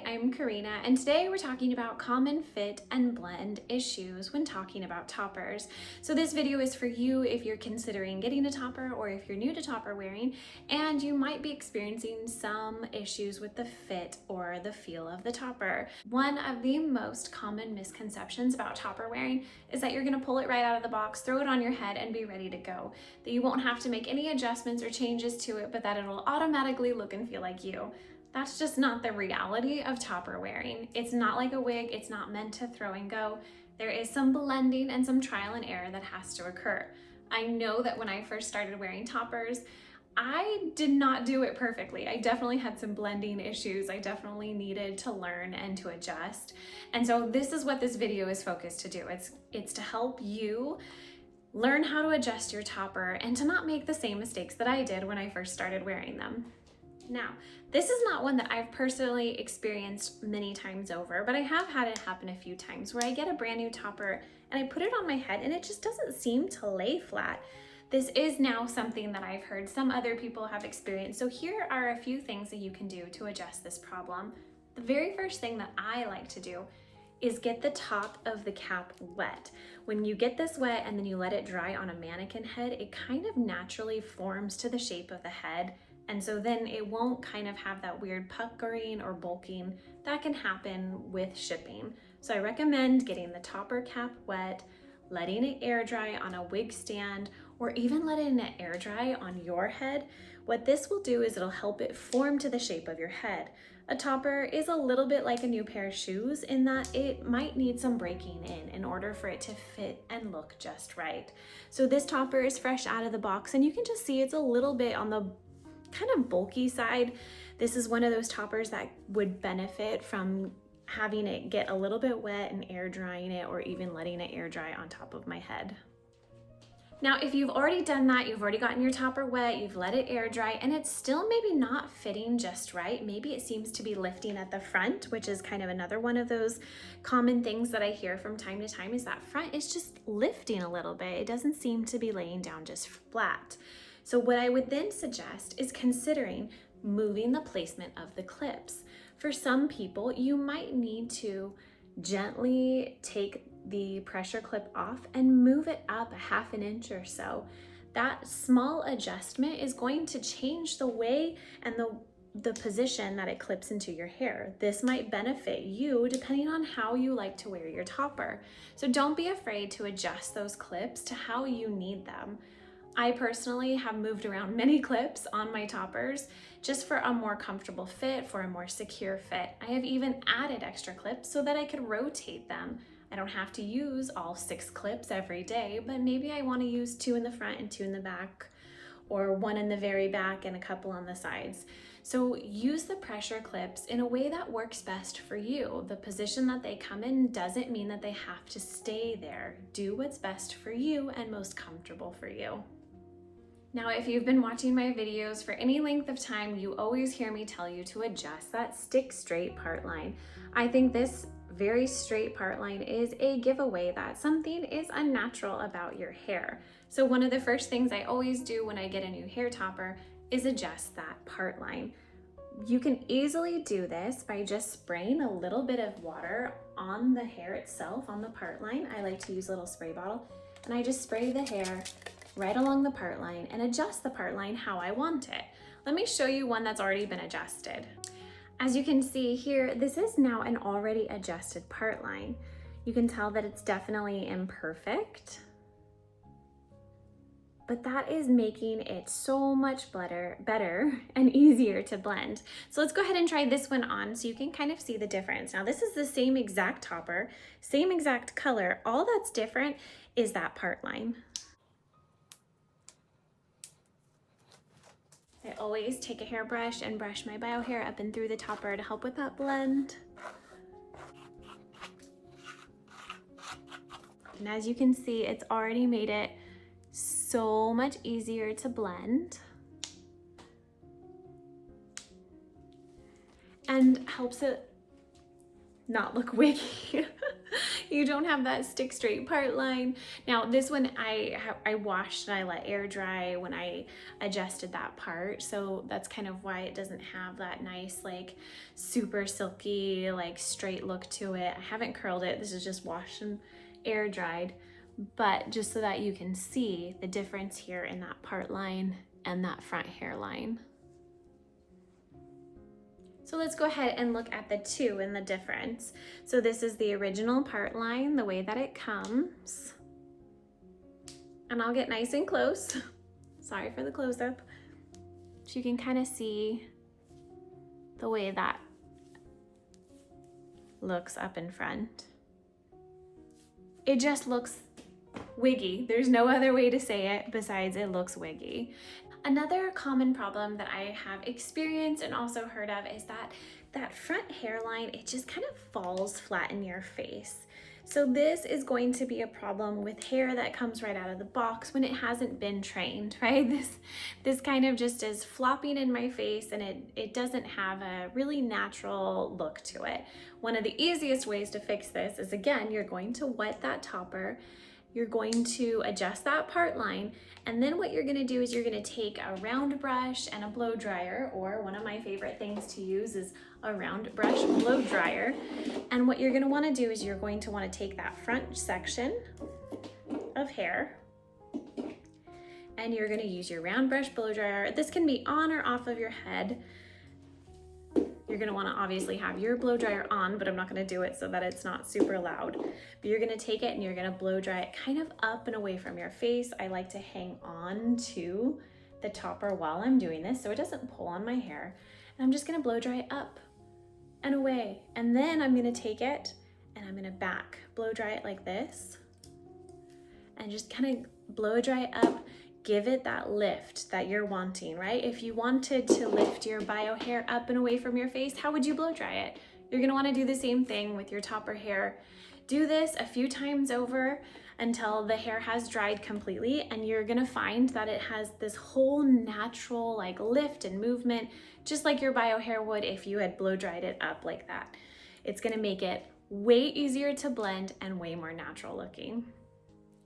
I'm Karina, and today we're talking about common fit and blend issues when talking about toppers. So this video is for you if you're considering getting a topper or if you're new to topper wearing and you might be experiencing some issues with the fit or the feel of the topper. One of the most common misconceptions about topper wearing is that you're going to pull it right out of the box, throw it on your head, and be ready to go. That you won't have to make any adjustments or changes to it, but that it'll automatically look and feel like you. That's just not the reality of topper wearing. It's not like a wig, it's not meant to throw and go. There is some blending and some trial and error that has to occur. I know that when I first started wearing toppers, I did not do it perfectly. I definitely had some blending issues. I definitely needed to learn and to adjust. And so this is what this video is focused to do. It's to help you learn how to adjust your topper and to not make the same mistakes that I did when I first started wearing them. Now, this is not one that I've personally experienced many times over, but I have had it happen a few times where I get a brand new topper and I put it on my head and it just doesn't seem to lay flat. This is now something that I've heard some other people have experienced. So here are a few things that you can do to adjust this problem. The very first thing that I like to do is get the top of the cap wet. When you get this wet and then you let it dry on a mannequin head, it kind of naturally forms to the shape of the head. And so then it won't kind of have that weird puckering or bulking that can happen with shipping. So I recommend getting the topper cap wet, letting it air dry on a wig stand, or even letting it air dry on your head. What this will do is it'll help it form to the shape of your head. A topper is a little bit like a new pair of shoes in that it might need some breaking in order for it to fit and look just right. So this topper is fresh out of the box and you can just see it's a little bit on the kind of bulky side. This is one of those toppers that would benefit from having it get a little bit wet and air drying it, or even letting it air dry on top of my head. Now, if you've already done that, you've already gotten your topper wet, you've let it air dry, and it's still maybe not fitting just right. Maybe it seems to be lifting at the front, which is kind of another one of those common things that I hear from time to time, is that front is just lifting a little bit. It doesn't seem to be laying down just flat. So what I would then suggest is considering moving the placement of the clips. For some people, you might need to gently take the pressure clip off and move it up a half an inch or so. That small adjustment is going to change the way and the position that it clips into your hair. This might benefit you depending on how you like to wear your topper. So don't be afraid to adjust those clips to how you need them. I personally have moved around many clips on my toppers just for a more comfortable fit, for a more secure fit. I have even added extra clips so that I could rotate them. I don't have to use all 6 clips every day, but maybe I want to use 2 in the front and 2 in the back, or 1 in the very back and a couple on the sides. So use the pressure clips in a way that works best for you. The position that they come in doesn't mean that they have to stay there. Do what's best for you and most comfortable for you. Now, if you've been watching my videos for any length of time, you always hear me tell you to adjust that stick straight part line. I think this very straight part line is a giveaway that something is unnatural about your hair. So one of the first things I always do when I get a new hair topper is adjust that part line. You can easily do this by just spraying a little bit of water on the hair itself, on the part line. I like to use a little spray bottle, and I just spray the hair right along the part line and adjust the part line how I want it. Let me show you one that's already been adjusted. As you can see here, this is now an already adjusted part line. You can tell that it's definitely imperfect, but that is making it so much better and easier to blend. So let's go ahead and try this one on so you can kind of see the difference. Now this is the same exact topper, same exact color. All that's different is that part line. I always take a hairbrush and brush my bio hair up and through the topper to help with that blend. And as you can see, it's already made it so much easier to blend and helps it not look wiggy. You don't have that stick straight part line. Now this one I washed and I let air dry when I adjusted that part. So that's kind of why it doesn't have that nice like super silky like straight look to it. I haven't curled it. This is just washed and air dried, but just so that you can see the difference here in that part line and that front hairline. So let's go ahead and look at the two and the difference. So this is the original part line, the way that it comes. And I'll get nice and close. Sorry for the close-up. So you can kind of see the way that looks up in front. It just looks wiggy. There's no other way to say it besides it looks wiggy. Another common problem that I have experienced and also heard of is that front hairline, it just kind of falls flat in your face. So this is going to be a problem with hair that comes right out of the box when it hasn't been trained, right? This kind of just is flopping in my face, and it doesn't have a really natural look to it. One of the easiest ways to fix this is, again, you're going to wet that topper. You're going to adjust that part line, and then what you're gonna do is you're gonna take a round brush and a blow dryer, or one of my favorite things to use is a round brush blow dryer. And what you're gonna wanna do is you're going to wanna take that front section of hair, and you're gonna use your round brush blow dryer. This can be on or off of your head. You're gonna wanna obviously have your blow dryer on, but I'm not gonna do it so that it's not super loud. But you're gonna take it and you're gonna blow dry it kind of up and away from your face. I like to hang on to the topper while I'm doing this so it doesn't pull on my hair. And I'm just gonna blow dry it up and away. And then I'm gonna take it and I'm gonna back blow dry it like this and just kind of blow dry it up. Give it that lift that you're wanting, right? If you wanted to lift your bio hair up and away from your face, how would you blow dry it? You're gonna wanna do the same thing with your topper hair. Do this a few times over until the hair has dried completely, and you're gonna find that it has this whole natural like lift and movement, just like your bio hair would if you had blow dried it up like that. It's gonna make it way easier to blend and way more natural looking.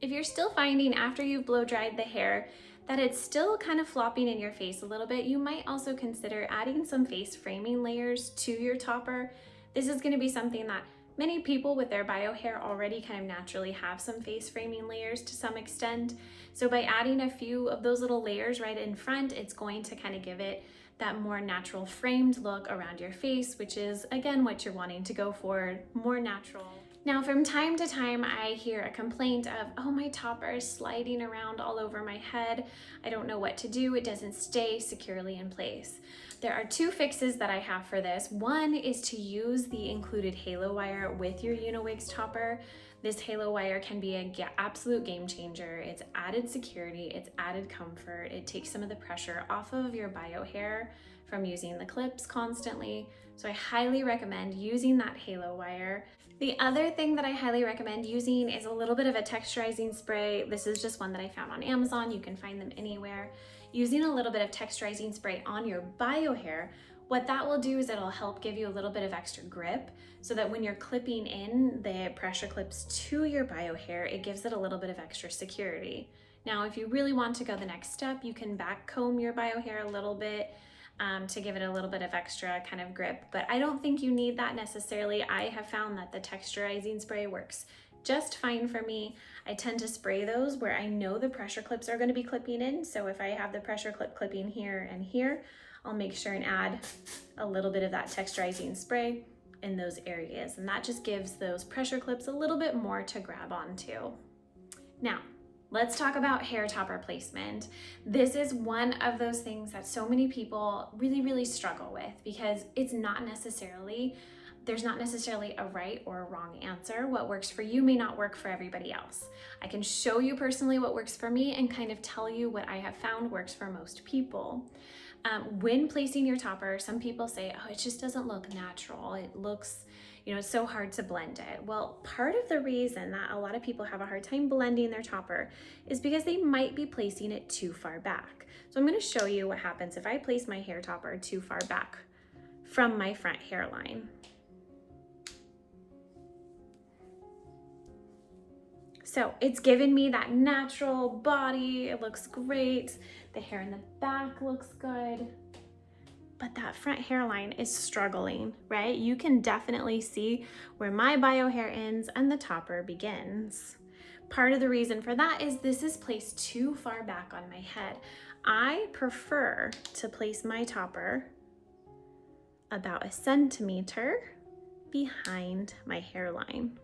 If you're still finding after you've blow dried the hair that it's still kind of flopping in your face a little bit, you might also consider adding some face framing layers to your topper. This is going to be something that many people with their bio hair already kind of naturally have some face framing layers to some extent. So by adding a few of those little layers right in front, it's going to kind of give it that more natural framed look around your face, which is again what you're wanting to go for, more natural. Now, from time to time, I hear a complaint of, oh, my topper is sliding around all over my head. I don't know what to do. It doesn't stay securely in place. There are two fixes that I have for this. One is to use the included halo wire with your UniWigs topper. This halo wire can be an absolute game changer. It's added security, it's added comfort. It takes some of the pressure off of your bio hair from using the clips constantly. So I highly recommend using that halo wire. The other thing that I highly recommend using is a little bit of a texturizing spray. This is just one that I found on Amazon. You can find them anywhere. Using a little bit of texturizing spray on your bio hair, what that will do is it'll help give you a little bit of extra grip so that when you're clipping in the pressure clips to your bio hair, it gives it a little bit of extra security. Now, if you really want to go the next step, you can back comb your bio hair a little bit to give it a little bit of extra kind of grip, but I don't think you need that necessarily. I have found that the texturizing spray works just fine for me. I tend to spray those where I know the pressure clips are going to be clipping in. So if I have the pressure clip clipping here and here, I'll make sure and add a little bit of that texturizing spray in those areas. And that just gives those pressure clips a little bit more to grab onto. Now, let's talk about hair topper placement. This is one of those things that so many people really struggle with because there's not necessarily a right or a wrong answer. What works for you may not work for everybody else. I can show you personally what works for me and kind of tell you what I have found works for most people. When placing your topper, some people say, oh, it just doesn't look natural. It looks, it's so hard to blend it. Well, part of the reason that a lot of people have a hard time blending their topper is because they might be placing it too far back. So I'm going to show you what happens if I place my hair topper too far back from my front hairline. So it's given me that natural body. It looks great. The hair in the back looks good. But that front hairline is struggling, right? You can definitely see where my bio hair ends and the topper begins. Part of the reason for that is this is placed too far back on my head. I prefer to place my topper about 1 centimeter behind my hairline.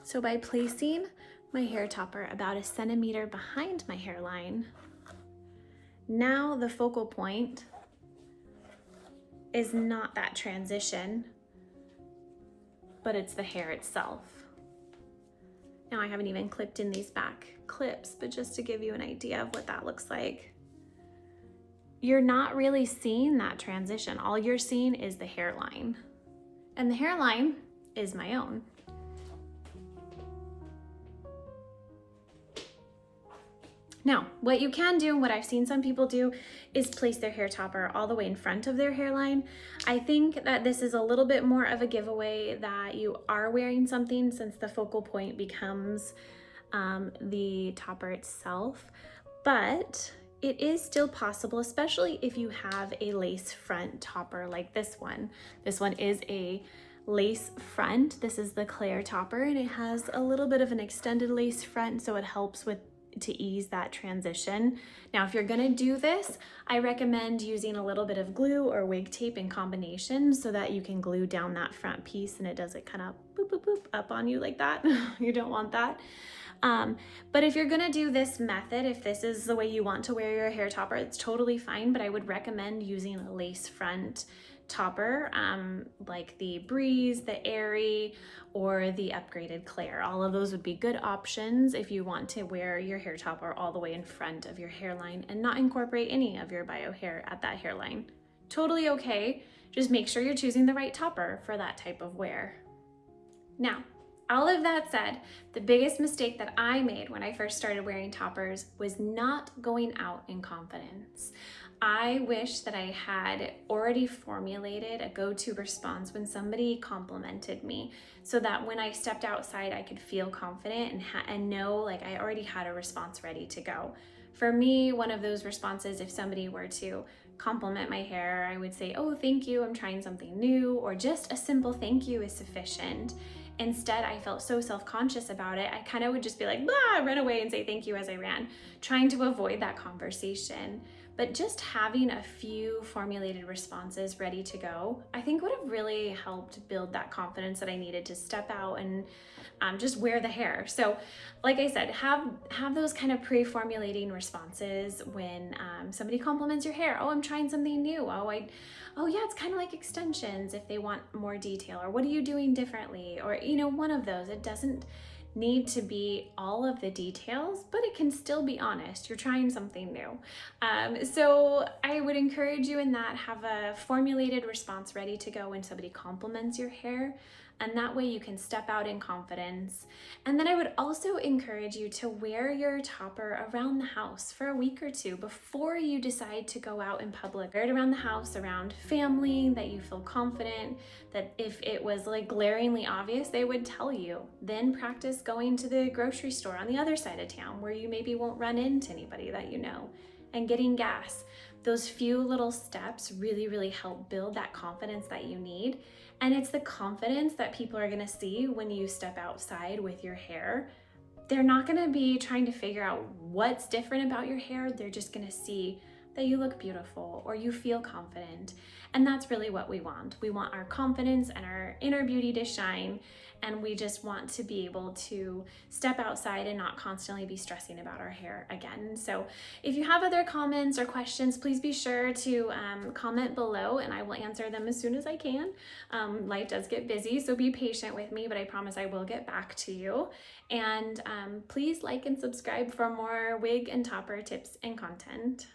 So by placing my hair topper about 1 centimeter behind my hairline, now the focal point is not that transition, but it's the hair itself. Now I haven't even clipped in these back clips, but just to give you an idea of what that looks like. You're not really seeing that transition. All you're seeing is the hairline. And the hairline is my own. Now, what you can do, and what I've seen some people do, is place their hair topper all the way in front of their hairline. I think that this is a little bit more of a giveaway that you are wearing something, since the focal point becomes the topper itself. But it is still possible, especially if you have a lace front topper like this one. This one is a lace front. This is the Claire topper, and it has a little bit of an extended lace front, so it helps to ease that transition. Now, if you're gonna do this, I recommend using a little bit of glue or wig tape in combination so that you can glue down that front piece and it doesn't kind of boop, boop, boop up on you like that. You don't want that. But if you're gonna do this method, if this is the way you want to wear your hair topper, it's totally fine, but I would recommend using a lace front topper, like the Breeze, the Airy, or the upgraded Claire. All of those would be good options if you want to wear your hair topper all the way in front of your hairline and not incorporate any of your bio hair at that hairline. Totally okay, just make sure you're choosing the right topper for that type of wear. Now, all of that said, the biggest mistake that I made when I first started wearing toppers was not going out in confidence. I wish that I had already formulated a go-to response when somebody complimented me, so that when I stepped outside, I could feel confident and know like I already had a response ready to go. For me, one of those responses, if somebody were to compliment my hair, I would say, "Oh, thank you, I'm trying something new," or just a simple thank you is sufficient. Instead, I felt so self-conscious about it, I kind of would just be like, blah, run away and say thank you as I ran, trying to avoid that conversation. But just having a few formulated responses ready to go, I think would have really helped build that confidence that I needed to step out and just wear the hair. So like I said, have those kind of pre-formulating responses when somebody compliments your hair. "Oh, I'm trying something new. Oh yeah, it's kind of like extensions," if they want more detail, or "What are you doing differently?" Or, you know, one of those. It doesn't need to be all of the details, but it can still be honest. You're trying something new. So I would encourage you in that, have a formulated response ready to go when somebody compliments your hair, and that way you can step out in confidence. And then I would also encourage you to wear your topper around the house for a week or two before you decide to go out in public. Wear it around the house, around family, that you feel confident, that if it was like glaringly obvious, they would tell you. Then practice going to the grocery store on the other side of town where you maybe won't run into anybody that you know, and getting gas. Those few little steps really, really help build that confidence that you need. And it's the confidence that people are gonna see when you step outside with your hair. They're not gonna be trying to figure out what's different about your hair. They're just gonna see that you look beautiful or you feel confident. And that's really what we want. We want our confidence and our inner beauty to shine. And we just want to be able to step outside and not constantly be stressing about our hair again. So if you have other comments or questions, please be sure to comment below and I will answer them as soon as I can. Life does get busy, so be patient with me, but I promise I will get back to you. And please like and subscribe for more wig and topper tips and content.